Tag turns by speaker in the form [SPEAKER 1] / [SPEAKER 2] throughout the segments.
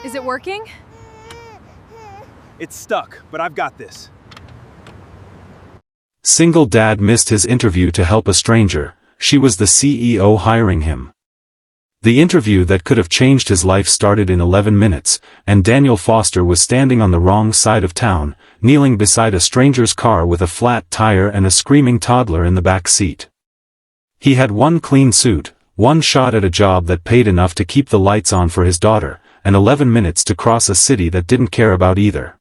[SPEAKER 1] Is it working?
[SPEAKER 2] It's stuck, but I've got this.
[SPEAKER 3] Single dad missed his interview to help a stranger. She was the CEO hiring him. The interview that could have changed his life started in 11 minutes, and Daniel Foster was standing on the wrong side of town, kneeling beside a stranger's car with a flat tire and a screaming toddler in the back seat. He had one clean suit, one shot at a job that paid enough to keep the lights on for his daughter, and 11 minutes to cross a city that didn't care about either.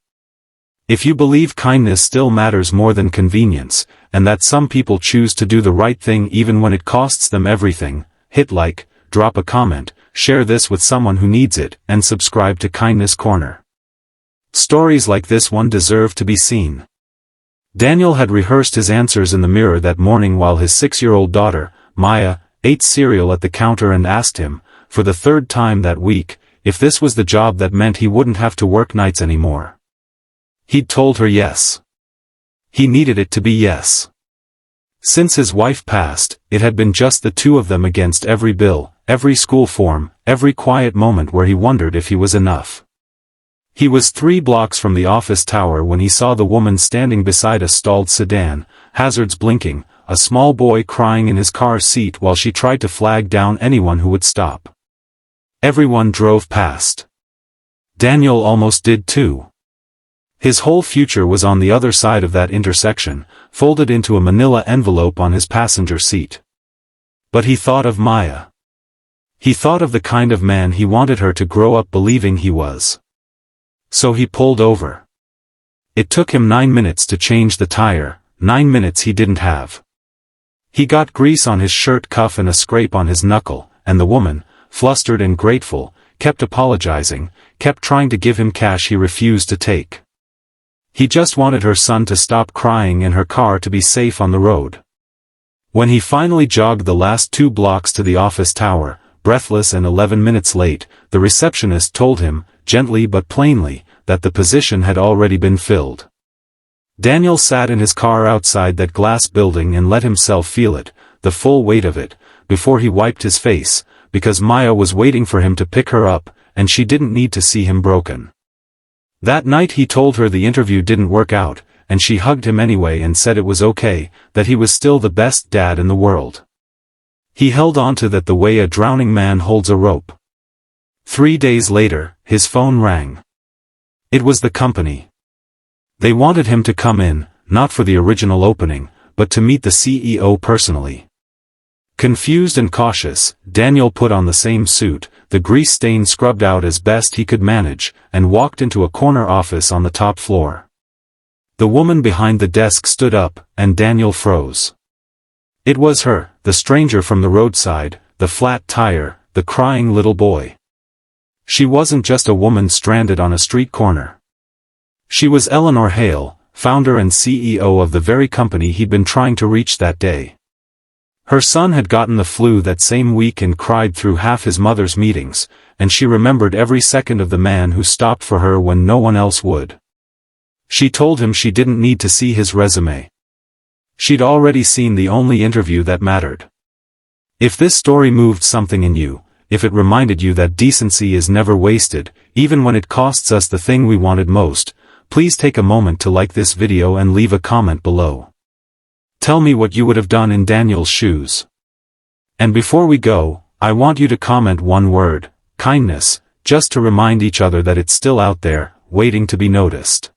[SPEAKER 3] If you believe kindness still matters more than convenience, and that some people choose to do the right thing even when it costs them everything, hit like, drop a comment, share this with someone who needs it, and subscribe to Kindness Corner. Stories like this one deserve to be seen. Daniel had rehearsed his answers in the mirror that morning while his 6-year-old daughter, Maya, ate cereal at the counter and asked him, for the third time that week, if this was the job that meant he wouldn't have to work nights anymore. He'd told her yes. He needed it to be yes. Since his wife passed, it had been just the two of them against every bill, every school form, every quiet moment where he wondered if he was enough. He was 3 blocks from the office tower when he saw the woman standing beside a stalled sedan, hazards blinking, a small boy crying in his car seat while she tried to flag down anyone who would stop. Everyone drove past. Daniel almost did too. His whole future was on the other side of that intersection, folded into a manila envelope on his passenger seat. But he thought of Maya. He thought of the kind of man he wanted her to grow up believing he was. So he pulled over. It took him 9 minutes to change the tire, 9 minutes he didn't have. He got grease on his shirt cuff and a scrape on his knuckle, and the woman, flustered and grateful, kept apologizing, kept trying to give him cash he refused to take. He just wanted her son to stop crying and her car to be safe on the road. When he finally jogged the last 2 blocks to the office tower, breathless and 11 minutes late, the receptionist told him, gently but plainly, that the position had already been filled. Daniel sat in his car outside that glass building and let himself feel it, the full weight of it, before he wiped his face, because Maya was waiting for him to pick her up, and she didn't need to see him broken. That night he told her the interview didn't work out, and she hugged him anyway and said it was okay, that he was still the best dad in the world. He held on to that the way a drowning man holds a rope. 3 days later, his phone rang. It was the company. They wanted him to come in, not for the original opening, but to meet the CEO personally. Confused and cautious, Daniel put on the same suit, the grease stain scrubbed out as best he could manage, and walked into a corner office on the top floor. The woman behind the desk stood up, and Daniel froze. It was her, the stranger from the roadside, the flat tire, the crying little boy. She wasn't just a woman stranded on a street corner. She was Eleanor Hale, founder and CEO of the very company he'd been trying to reach that day. Her son had gotten the flu that same week and cried through half his mother's meetings, and she remembered every second of the man who stopped for her when no one else would. She told him she didn't need to see his resume. She'd already seen the only interview that mattered. If this story moved something in you, if it reminded you that decency is never wasted, even when it costs us the thing we wanted most, please take a moment to like this video and leave a comment below. Tell me what you would have done in Daniel's shoes. And before we go, I want you to comment one word, kindness, just to remind each other that it's still out there, waiting to be noticed.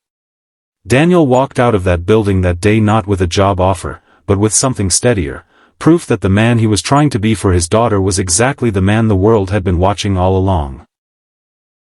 [SPEAKER 3] Daniel walked out of that building that day not with a job offer, but with something steadier, proof that the man he was trying to be for his daughter was exactly the man the world had been watching all along.